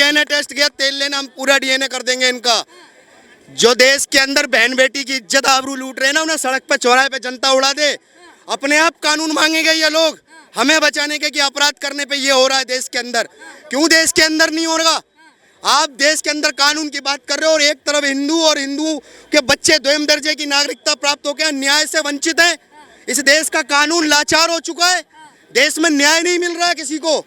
DNA test किया, तेल लेना, हम पूरा डीएनए कर देंगे इनका। जो देश के अंदर बहन बेटी की इज्जत आबरू लूट रहे हैं ना, उन्हें सड़क पे चौराहे पे जनता उड़ा दे। अपने आप कानून मांगेंगे ये लोग हमें बचाने के कि अपराध करने पे ये हो रहा है देश के अंदर। क्यों देश के अंदर नहीं होगा? आप देश के अंदर कानून की बात कर रहे हो और एक तरफ हिंदू और हिंदू के बच्चे द्वितीय दर्जे की नागरिकता प्राप्त होकर न्याय से वंचित हैं। इस देश का कानून लाचार हो चुका है। देश में न्याय नहीं मिल रहा है किसी को।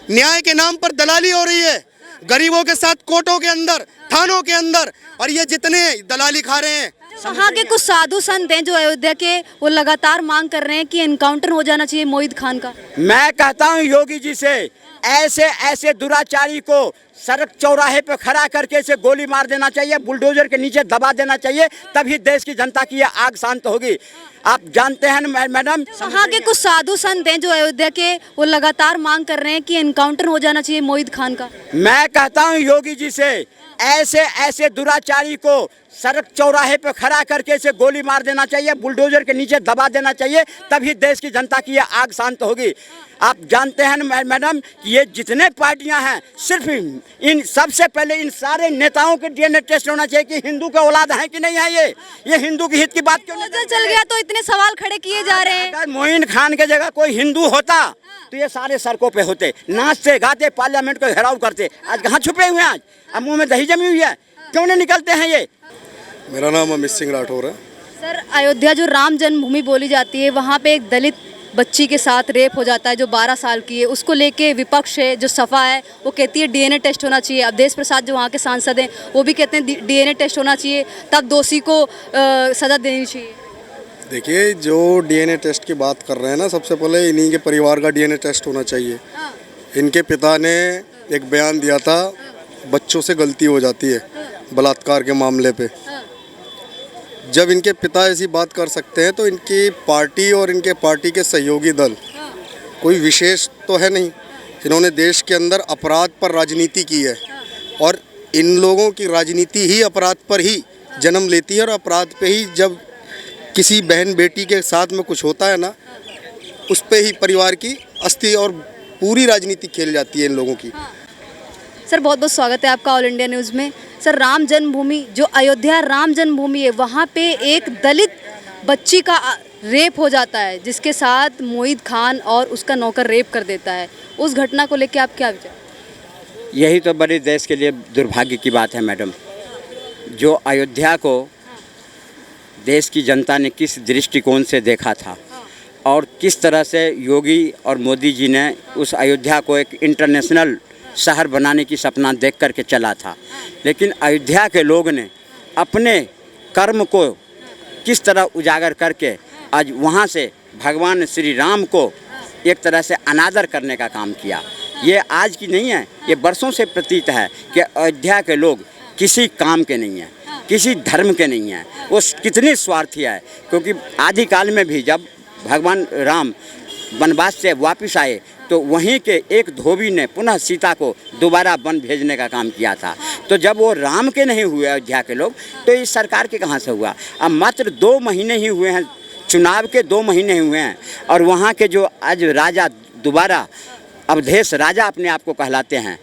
न्याय के नाम पर दलाली हो रही है, गरीबों के साथ कोर्टों के अंदर, थानों के अंदर, और ये जितने दलाली खा रहे हैं। वहाँ के कुछ साधु संत हैं जो अयोध्या के, वो लगातार मांग कर रहे हैं कि एनकाउंटर हो जाना चाहिए मोहित खान का। मैं कहता हूँ योगी जी से, ऐसे ऐसे दुराचारी को सड़क चौराहे पे खड़ा करके इसे गोली मार देना चाहिए, बुलडोजर के नीचे दबा देना चाहिए, तभी देश की जनता की ये आग शांत होगी। आप जानते हैं ना मैडम, वहाँ के कुछ साधु संत हैं जो अयोध्या के, वो लगातार मांग कर रहे हैं कि एनकाउंटर हो जाना चाहिए मोहित खान का। मैं कहता हूँ योगी जी से, ऐसे ऐसे दुराचारी को सड़क चौराहे पे खड़ा करके इसे गोली मार देना चाहिए, बुलडोजर के नीचे दबा देना चाहिए, तभी देश की जनता की ये आग शांत होगी। आप जानते हैं ना मैडम, ये जितने पार्टियां हैं, सिर्फ इन सबसे पहले इन सारे नेताओं के डीएनए टेस्ट होना चाहिए कि हिंदू का औलाद है कि नहीं है। ये हिंदू की हित की बात क्यों नहीं चल गया तो इतने सवाल खड़े किए जा रहे हैं। अगर मोइन खान के जगह कोई हिंदू होता तो ये सारे सड़कों पे होते, नाचते गाते, पार्लियामेंट को घेराव करते। आज कहाँ छुपे हुए हैं? आज मुंह में दही जमी हुई है, क्यों नहीं निकलते हैं ये? मेरा नाम अमित सिंह राठौर है। सर, अयोध्या जो राम जन्मभूमि बोली जाती है, वहाँ पे एक दलित बच्ची के साथ रेप हो जाता है जो 12 साल की है। उसको लेके विपक्ष है, जो सपा है, वो कहती है डीएनए टेस्ट होना चाहिए। अवधेश प्रसाद जो वहाँ के सांसद हैं, वो भी कहते हैं डीएनए टेस्ट होना चाहिए, तब दोषी को सजा देनी चाहिए। देखिए, जो डीएनए टेस्ट की बात कर रहे हैं ना, सबसे पहले इन्हीं के परिवार का डीएनए टेस्ट होना चाहिए। इनके पिता ने एक बयान दिया था, बच्चों से गलती हो जाती है बलात्कार के मामले पे। जब इनके पिता ऐसी बात कर सकते हैं तो इनकी पार्टी और इनके पार्टी के सहयोगी दल कोई विशेष तो है नहीं। इन्होंने देश के अंदर अपराध पर राजनीति की है और इन लोगों की राजनीति ही अपराध पर ही जन्म लेती है। और अपराध पे ही जब किसी बहन बेटी के साथ में कुछ होता है ना, उस पे ही परिवार की अस्थि और पूरी राजनीति खेल जाती है इन लोगों की। सर, बहुत बहुत स्वागत है आपका ऑल इंडिया न्यूज़ में। सर, राम जन्मभूमि जो अयोध्या राम जन्मभूमि है, वहाँ पे एक दलित बच्ची का रेप हो जाता है, जिसके साथ मोहित खान और उसका नौकर रेप कर देता है। उस घटना को लेकर आप क्या विचार? यही तो बड़े देश के लिए दुर्भाग्य की बात है मैडम। जो अयोध्या को देश की जनता ने किस दृष्टिकोण से देखा था और किस तरह से योगी और मोदी जी ने उस अयोध्या को एक इंटरनेशनल शहर बनाने की सपना देख करके चला था, लेकिन अयोध्या के लोग ने अपने कर्म को किस तरह उजागर करके आज वहाँ से भगवान श्री राम को एक तरह से अनादर करने का काम किया। ये आज की नहीं है, ये बरसों से प्रतीत है कि अयोध्या के लोग किसी काम के नहीं हैं, किसी धर्म के नहीं हैं। वो कितनी स्वार्थी है, क्योंकि आदिकाल में भी जब भगवान राम वनवास से वापस आए तो वहीं के एक धोबी ने पुनः सीता को दोबारा वन भेजने का काम किया था। तो जब वो राम के नहीं हुए अयोध्या के लोग, तो इस सरकार के कहाँ से हुआ? अब मात्र 2 महीने ही हुए हैं, चुनाव के 2 महीने हुए हैं, और वहाँ के जो आज राजा दोबारा अवधेश राजा अपने आप को कहलाते हैं,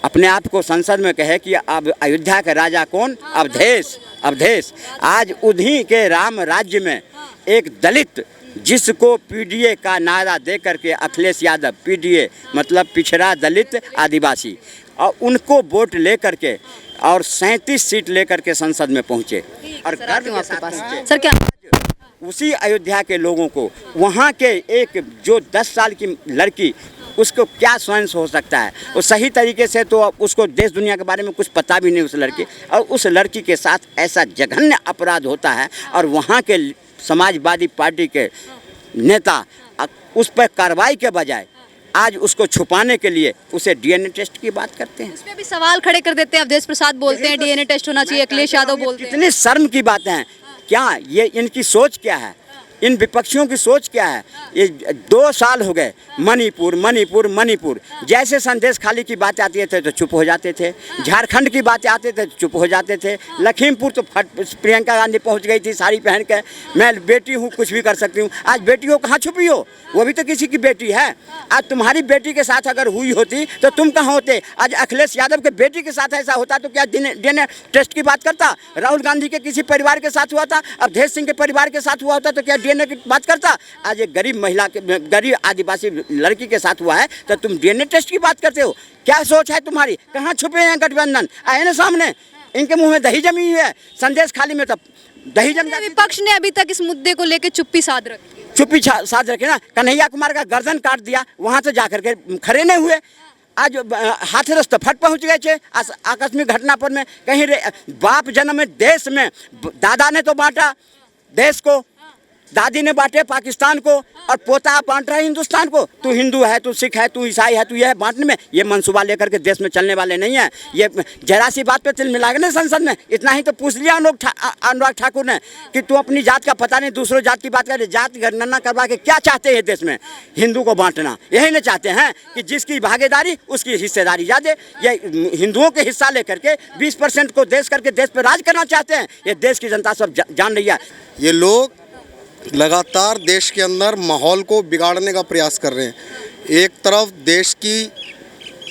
अपने आप को संसद में कहे कि अब अयोध्या के राजा कौन? अवधेश। आज उन्हीं के राम राज्य में एक दलित, जिसको पीडीए का नारा दे करके अखिलेश यादव, पीडीए मतलब पिछड़ा दलित आदिवासी, और उनको वोट ले करके और 37 सीट लेकर के संसद में पहुंचे और गर्व के साथ पहुंचे। सर, क्या उसी अयोध्या के लोगों को वहाँ के एक जो 10 साल की लड़की, उसको क्या स्वयं हो सकता है? वो सही तरीके से तो उसको देश दुनिया के बारे में कुछ पता भी नहीं उस लड़की, और उस लड़की के साथ ऐसा जघन्य अपराध होता है, और वहाँ के समाजवादी पार्टी के नेता उस पर कार्रवाई के बजाय आज उसको छुपाने के लिए उसे डीएनए टेस्ट की बात करते हैं। इसमें भी सवाल खड़े कर देते हैं। अवधेश प्रसाद बोलते हैं डीएनए टेस्ट होना चाहिए, अखिलेश यादव बोलते हैं। कितनी शर्म की बातें हैं। क्या ये इनकी सोच क्या है? इन विपक्षियों की सोच क्या है? ये 2 साल हो गए मणिपुर मणिपुर मणिपुर, जैसे संदेश खाली की बातें आती थे तो चुप हो जाते थे, झारखंड की बातें आते थे तो चुप हो जाते थे, लखीमपुर तो प्रियंका गांधी पहुंच गई थी साड़ी पहन के, मैं बेटी हूँ कुछ भी कर सकती हूँ। आज बेटी हो कहाँ छुपी हो? वो भी तो किसी की बेटी है। आज तुम्हारी बेटी के साथ अगर हुई होती तो तुम कहाँ होते? आज अखिलेश यादव के बेटी के साथ ऐसा होता तो क्या डीएनए टेस्ट की बात करता? राहुल गांधी के किसी परिवार के साथ हुआ था, अवधेश सिंह के परिवार के साथ हुआ होता तो क्या डीएनए की बात करता? आज एक गरीब महिला के, गरीब आदिवासी लड़की के साथ हुआ है तो तुम डीएनए टेस्ट की बात करते हो? क्या सोच है तुम्हारी? कहाँ छुपे हैं गठबंधन? आए ना सामने, इनके मुंह में दही जमी हुई है, संदेश खाली में तब दही जम जाती। विपक्ष ने अभी तक इस मुद्दे को लेकर चुप्पी साध रखी है। चुप्पी साध रखे ना, कन्हैया कुमार का गर्दन काट दिया, वहाँ से जाकर के खड़े नहीं हुए। आज हाथरस तो फट पहुँच गए थे आकस्मिक घटना पर में, कहीं बाप जन्म में देश में, दादा ने तो बांटा देश को, दादी ने बांटे पाकिस्तान को, और पोता बांट रहा है हिंदुस्तान को। तू हिंदू है, तू सिख है, तू ईसाई है, तू यह बांटने में, ये मंसूबा लेकर के देश में चलने वाले नहीं है। ये जरा सी बात पे तिल मिला के ना संसद में, इतना ही तो पूछ लिया अनुराग ठाकुर ने कि तू अपनी जात का पता नहीं, दूसरों जात की बात करे। जात गणना करवा के क्या चाहते हैं देश में? हिंदू को बांटना, यही नहीं चाहते हैं कि जिसकी भागीदारी उसकी हिस्सेदारी ज़्यादा। ये हिंदुओं के हिस्सा लेकर के 20% को देश करके देश पर राज करना चाहते हैं। ये देश की जनता सब जान रही है। ये लोग लगातार देश के अंदर माहौल को बिगाड़ने का प्रयास कर रहे हैं। एक तरफ देश की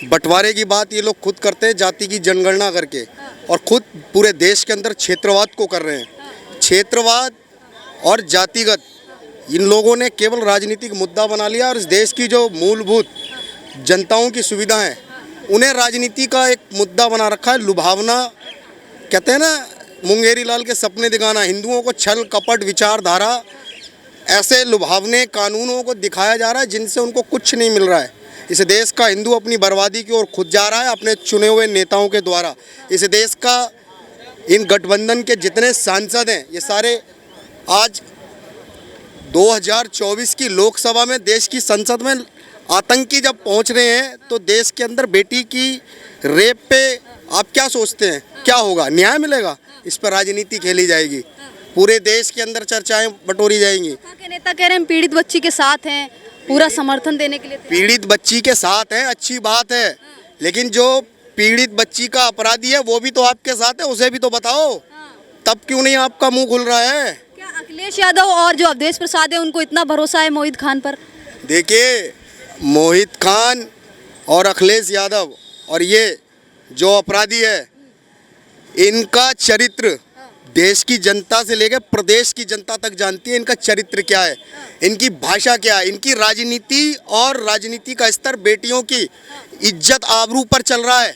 बंटवारे की बात ये लोग खुद करते हैं जाति की जनगणना करके, और खुद पूरे देश के अंदर क्षेत्रवाद को कर रहे हैं। क्षेत्रवाद और जातिगत इन लोगों ने केवल राजनीतिक मुद्दा बना लिया, और इस देश की जो मूलभूत जनताओं की सुविधा है उन्हें राजनीति का एक मुद्दा बना रखा है। लुभावना, कहते हैं ना मुंगेरी लाल के सपने दिखाना, हिंदुओं को छल कपट विचारधारा, ऐसे लुभावने कानूनों को दिखाया जा रहा है जिनसे उनको कुछ नहीं मिल रहा है। इस देश का हिंदू अपनी बर्बादी की ओर खुद जा रहा है अपने चुने हुए नेताओं के द्वारा। इस देश का इन गठबंधन के जितने सांसद हैं ये सारे आज 2024 की लोकसभा में देश की संसद में आतंकी जब पहुंच रहे हैं तो देश के अंदर बेटी की रेप पे आप क्या सोचते हैं क्या होगा? न्याय मिलेगा? इस पर राजनीति खेली जाएगी, पूरे देश के अंदर चर्चाएं बटोरी जाएंगी। के नेता कह रहे हैं पीड़ित बच्ची के साथ हैं, पूरा समर्थन देने के लिए। पीड़ित बच्ची के साथ हैं, अच्छी बात है, लेकिन जो पीड़ित बच्ची का अपराधी है वो भी तो आपके साथ है, उसे भी तो बताओ। तब क्यों नहीं आपका मुंह खुल रहा है? क्या अखिलेश यादव और जो अवधेश प्रसाद है उनको इतना भरोसा है मोहित खान पर? देखिए, मोहित खान और अखिलेश यादव और ये जो अपराधी है, इनका चरित्र देश की जनता से लेकर प्रदेश की जनता तक जानती है। इनका चरित्र क्या है, इनकी भाषा क्या है, इनकी राजनीति और राजनीति का स्तर, बेटियों की इज्जत आबरू पर चल रहा है।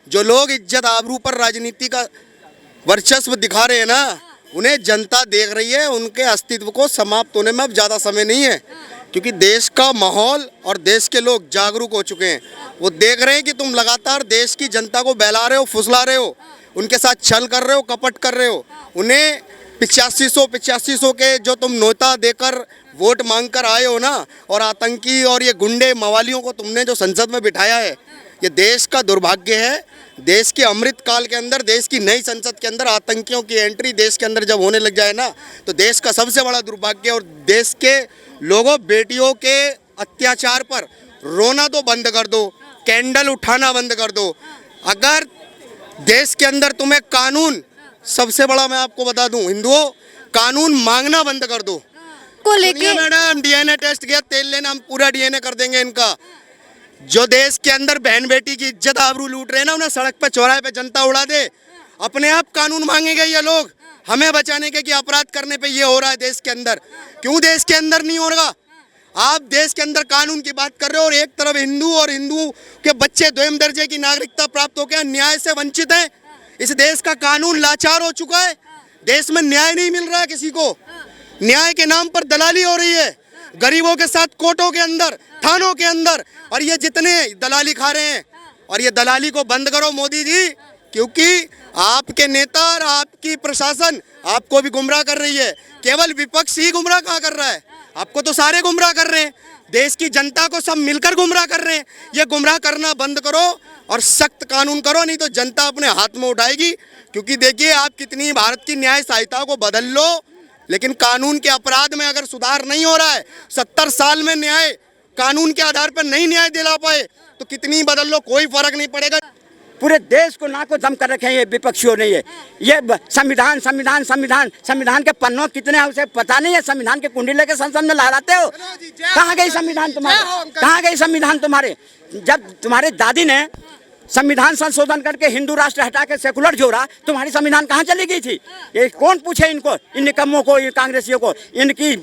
जो लोग इज्जत आबरू पर राजनीति का वर्चस्व दिखा रहे हैं ना, उन्हें जनता देख रही है। उनके अस्तित्व को समाप्त होने में अब ज़्यादा समय नहीं है, क्योंकि देश का माहौल और देश के लोग जागरूक हो चुके हैं। वो देख रहे हैं कि तुम लगातार देश की जनता को बहला रहे हो, फुसला रहे हो, उनके साथ छल कर रहे हो, कपट कर रहे हो। उन्हें 8500 के जो तुम नोटा देकर वोट मांग कर आए हो ना, और आतंकी और ये गुंडे मवालियों को तुमने जो संसद में बिठाया है, ये देश का दुर्भाग्य है। देश के अमृत काल के अंदर, देश की नई संसद के अंदर आतंकियों की एंट्री देश के अंदर जब होने लग जाए ना, तो देश का सबसे बड़ा दुर्भाग्य। और देश के लोगों, बेटियों के अत्याचार पर रोना तो बंद कर दो, कैंडल उठाना बंद कर दो। अगर देश के अंदर तुम्हें कानून, सबसे बड़ा मैं आपको बता दूं, हिंदुओं, कानून मांगना बंद कर दो। को लेके मैडम डीएनए टेस्ट किया, तेल लेना, हम पूरा डीएनए कर देंगे इनका। जो देश के अंदर बहन बेटी की इज्जत आबरू लूट रहे हैं ना, उन्हें सड़क पे चौराहे पे जनता उड़ा दे। अपने आप कानून मांगेंगे ये लोग हमें बचाने के कि अपराध करने पे ये हो रहा है देश के अंदर। क्यों देश के अंदर नहीं होगा? आप देश के अंदर कानून की बात कर रहे हो और एक तरफ हिंदू और हिंदू के बच्चे दोयम दर्जे की नागरिकता प्राप्त होकर न्याय से वंचित हैं। इस देश का कानून लाचार हो चुका है, देश में न्याय नहीं मिल रहा है किसी को। न्याय के नाम पर दलाली हो रही है, गरीबों के साथ कोर्टों के अंदर, थानों के अंदर, और ये जितने दलाली खा रहे हैं। और ये दलाली को बंद करो मोदी जी, क्योंकि आपके नेता और आपकी प्रशासन आपको भी गुमराह कर रही है। केवल विपक्ष ही गुमराह कहाँ कर रहा है? आपको तो सारे गुमराह कर रहे हैं, देश की जनता को सब मिलकर गुमराह कर रहे हैं। ये गुमराह करना बंद करो और सख्त कानून करो, नहीं तो जनता अपने हाथ में उठाएगी। क्योंकि देखिए, आप कितनी भारत की न्याय सहायता को बदल लो, लेकिन कानून के अपराध में अगर सुधार नहीं हो रहा है, 70 साल में न्याय कानून के आधार पर नहीं न्याय दिला पाए तो कितनी बदल लो कोई फर्क नहीं पड़ेगा। पूरे देश को नाको दम कर रखे हैं ये विपक्षियों ने। ये संविधान संविधान संविधान संविधान के पन्नों कितने हैं उसे पता नहीं है। संविधान के कुंडी लेके संसद में लहराते हो। कहाँ गई संविधान तुम्हारे? कहाँ गई संविधान तुम्हारे? जब तुम्हारे दादी ने संविधान संशोधन करके हिंदू राष्ट्र हटा के सेकुलर जोड़ा, तुम्हारी संविधान कहाँ चली गई थी? ये कौन पूछे इनको, इन निकम्मों को, इन कांग्रेसियों को? इनकी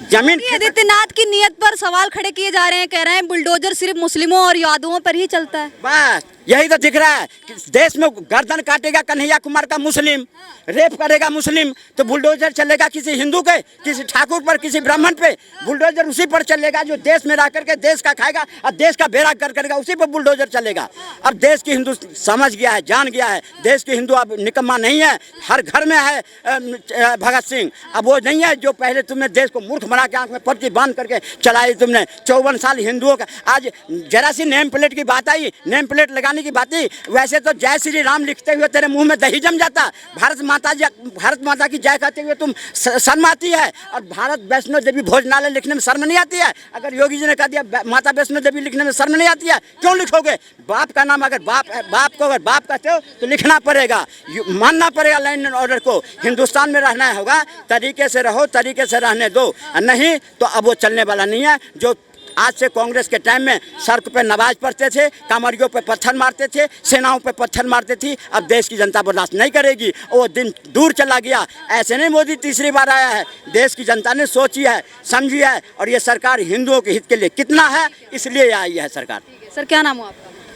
जमीन आदित्यनाथ की नीयत पर सवाल खड़े किए जा रहे हैं। कह रहे हैं बुलडोजर सिर्फ मुस्लिमों और यादवों पर ही चलता है। बस यही तो दिख रहा है कि देश में गर्दन काटेगा कन्हैया कुमार का मुस्लिम, रेप करेगा मुस्लिम, तो बुलडोजर चलेगा किसी हिंदू के, किसी ठाकुर पर, किसी ब्राह्मण पे। बुलडोजर उसी पर चलेगा जो देश में रह करके देश का खाएगा और देश का बेड़ा कर करेगा, उसी पर बुलडोजर चलेगा। अब देश की हिंदू समझ गया है, जान गया है, देश की हिंदू अब निकम्मा नहीं है। हर घर में है भगत सिंह। अब वो नहीं है जो पहले तुमने देश को मूर्ख बना के आंख में पट्टी बांध करके चलाई तुमने 54 साल हिंदुओं का। आज जरा सी नेम प्लेट की बात आई, नेम प्लेट लगाने की बात आई, वैसे तो जय श्री राम लिखते हुए तेरे मुंह में दही जम जाता। भारत माता की जय कहते हुए तुम शर्म आती है। और भारत वैष्णो देवी भोजनालय लिखने में शर्म नहीं आती है? अगर योगी जी ने कह दिया माता वैष्णो देवी लिखने में शर्म नहीं आती है, क्यों लिखोगे? बाप का नाम अगर बाप को अगर बाप कहते हो तो लिखना पड़ेगा, मानना पड़ेगा लाइन एंड ऑर्डर को। हिंदुस्तान में रहना होगा, तरीके से रहो, तरीके से रहने दो, नहीं तो अब वो चलने वाला नहीं है। जो आज से कांग्रेस के टाइम में सड़क पे नमाज पढ़ते थे, कांवरियों पे पत्थर मारते थे, सेनाओं पे पत्थर मारते थी, अब देश की जनता बर्दाश्त नहीं करेगी। वो दिन दूर चला गया। ऐसे नहीं मोदी तीसरी बार आया है, देश की जनता ने सोची है, समझी है, और ये सरकार हिंदुओं के हित के लिए कितना है इसलिए आई है सरकार। सर क्या नाम हो आपका?